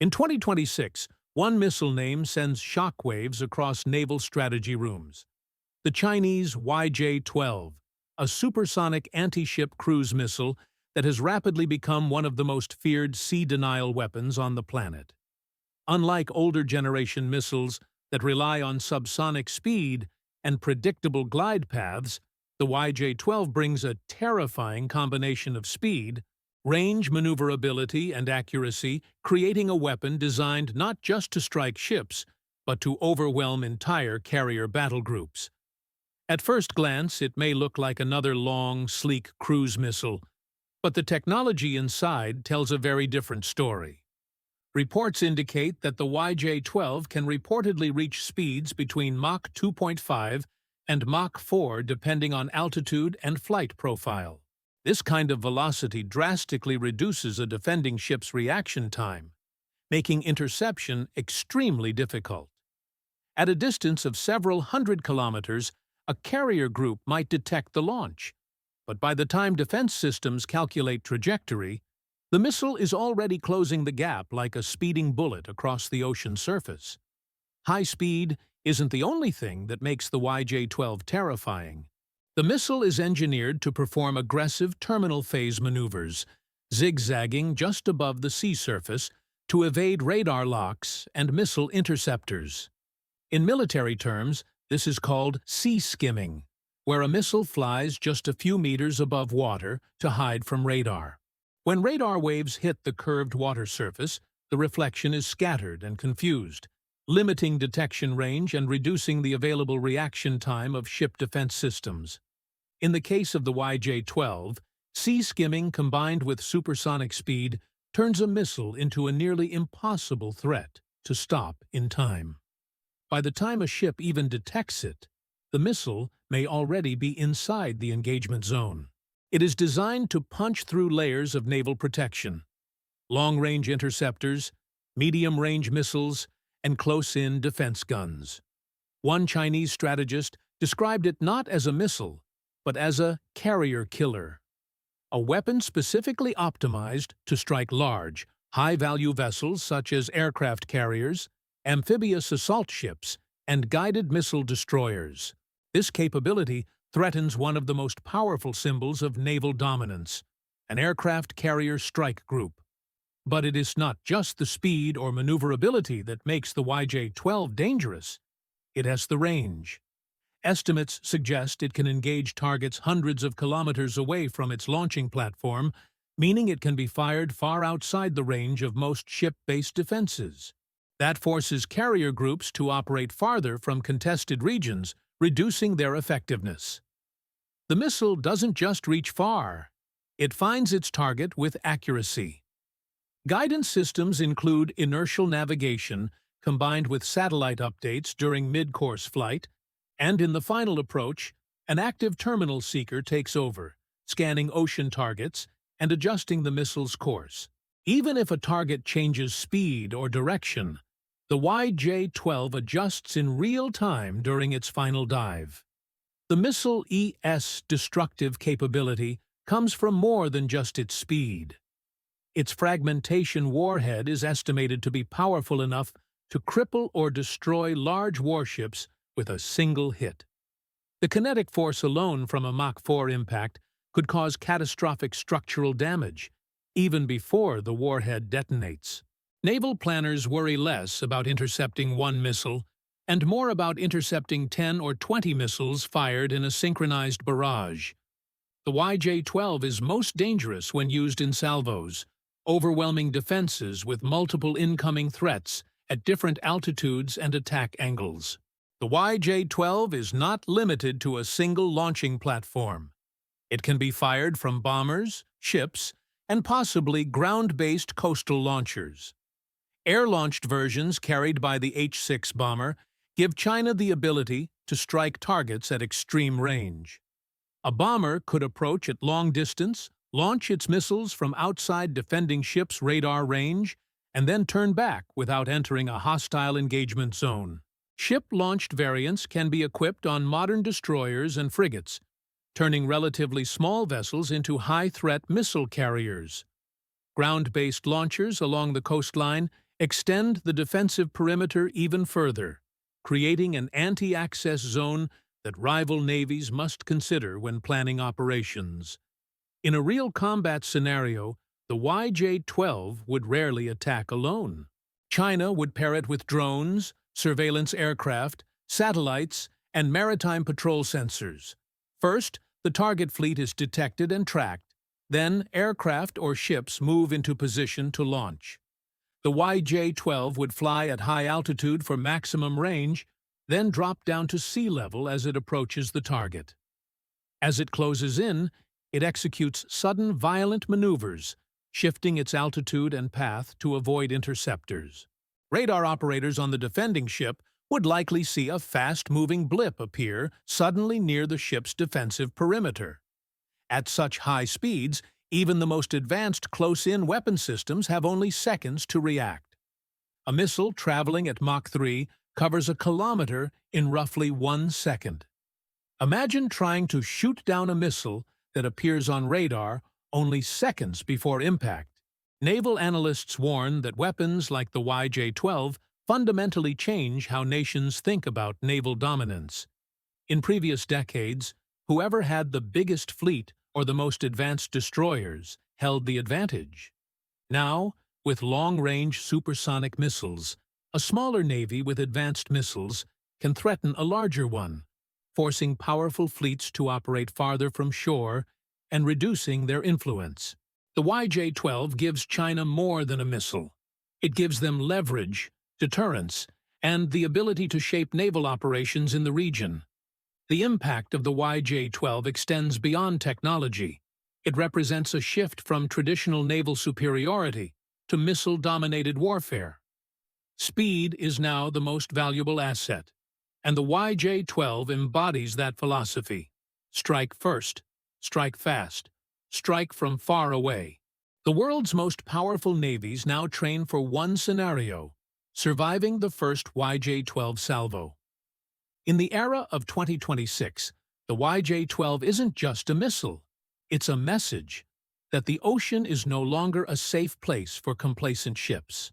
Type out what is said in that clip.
In 2026, one missile name sends shockwaves across naval strategy rooms. The Chinese YJ-12, a supersonic anti-ship cruise missile that has rapidly become one of the most feared sea-denial weapons on the planet. Unlike older generation missiles that rely on subsonic speed and predictable glide paths, the YJ-12 brings a terrifying combination of speed, range, maneuverability, and accuracy, creating a weapon designed not just to strike ships, but to overwhelm entire carrier battle groups. At first glance, it may look like another long, sleek cruise missile, but the technology inside tells a very different story. Reports indicate that the YJ-12 can reportedly reach speeds between Mach 2.5 and Mach 4 depending on altitude and flight profile. This kind of velocity drastically reduces a defending ship's reaction time, making interception extremely difficult. At a distance of several hundred kilometers, a carrier group might detect the launch, but by the time defense systems calculate trajectory, the missile is already closing the gap like a speeding bullet across the ocean surface. High speed isn't the only thing that makes the YJ-12 terrifying. The missile is engineered to perform aggressive terminal phase maneuvers, zigzagging just above the sea surface to evade radar locks and missile interceptors. In military terms, this is called sea skimming, where a missile flies just a few meters above water to hide from radar. When radar waves hit the curved water surface, the reflection is scattered and confused, limiting detection range and reducing the available reaction time of ship defense systems. In the case of the YJ-12, sea skimming combined with supersonic speed turns a missile into a nearly impossible threat to stop in time. By the time a ship even detects it, the missile may already be inside the engagement zone. It is designed to punch through layers of naval protection: long-range interceptors, medium-range missiles, and close-in defense guns. One Chinese strategist described it not as a missile, but as a carrier killer, a weapon specifically optimized to strike large, high-value vessels such as aircraft carriers, amphibious assault ships, and guided missile destroyers. This capability threatens one of the most powerful symbols of naval dominance, an aircraft carrier strike group. But it is not just the speed or maneuverability that makes the YJ-12 dangerous. It has the range. Estimates suggest it can engage targets hundreds of kilometers away from its launching platform, meaning it can be fired far outside the range of most ship-based defenses. That forces carrier groups to operate farther from contested regions, reducing their effectiveness. The missile doesn't just reach far. It finds its target with accuracy. Guidance systems include inertial navigation combined with satellite updates during mid-course flight, and in the final approach, an active terminal seeker takes over, scanning ocean targets and adjusting the missile's course. Even if a target changes speed or direction, the YJ-12 adjusts in real time during its final dive. The missile's destructive capability comes from more than just its speed. Its fragmentation warhead is estimated to be powerful enough to cripple or destroy large warships with a single hit. The kinetic force alone from a Mach 4 impact could cause catastrophic structural damage, even before the warhead detonates. Naval planners worry less about intercepting one missile and more about intercepting 10 or 20 missiles fired in a synchronized barrage. The YJ-12 is most dangerous when used in salvos, overwhelming defenses with multiple incoming threats at different altitudes and attack angles. The YJ-12 is not limited to a single launching platform. It can be fired from bombers, ships, and possibly ground-based coastal launchers. Air-launched versions carried by the H-6 bomber give China the ability to strike targets at extreme range. A bomber could approach at long distance, launch its missiles from outside defending ships' radar range, and then turn back without entering a hostile engagement zone. Ship-launched variants can be equipped on modern destroyers and frigates, turning relatively small vessels into high-threat missile carriers. Ground-based launchers along the coastline extend the defensive perimeter even further, creating an anti-access zone that rival navies must consider when planning operations. In a real combat scenario, the YJ-12 would rarely attack alone. China would pair it with drones, surveillance aircraft, satellites, and maritime patrol sensors. First, the target fleet is detected and tracked. Then, aircraft or ships move into position to launch. The YJ-12 would fly at high altitude for maximum range, then drop down to sea level as it approaches the target. As it closes in, it executes sudden, violent maneuvers, shifting its altitude and path to avoid interceptors. Radar operators on the defending ship would likely see a fast-moving blip appear suddenly near the ship's defensive perimeter. At such high speeds, even the most advanced close-in weapon systems have only seconds to react. A missile traveling at Mach 3 covers a kilometer in roughly 1 second. Imagine trying to shoot down a missile that appears on radar only seconds before impact. Naval analysts warn that weapons like the YJ-12 fundamentally change how nations think about naval dominance. In previous decades, whoever had the biggest fleet or the most advanced destroyers held the advantage. Now, with long-range supersonic missiles, a smaller navy with advanced missiles can threaten a larger one, forcing powerful fleets to operate farther from shore and reducing their influence. The YJ-12 gives China more than a missile. It gives them leverage, deterrence, and the ability to shape naval operations in the region. The impact of the YJ-12 extends beyond technology. It represents a shift from traditional naval superiority to missile-dominated warfare. Speed is now the most valuable asset, and the YJ-12 embodies that philosophy. Strike first, strike fast, strike from far away. The world's most powerful navies now train for one scenario: surviving the first YJ-12 salvo. In the era of 2026, the YJ-12 isn't just a missile. It's a message that the ocean is no longer a safe place for complacent ships.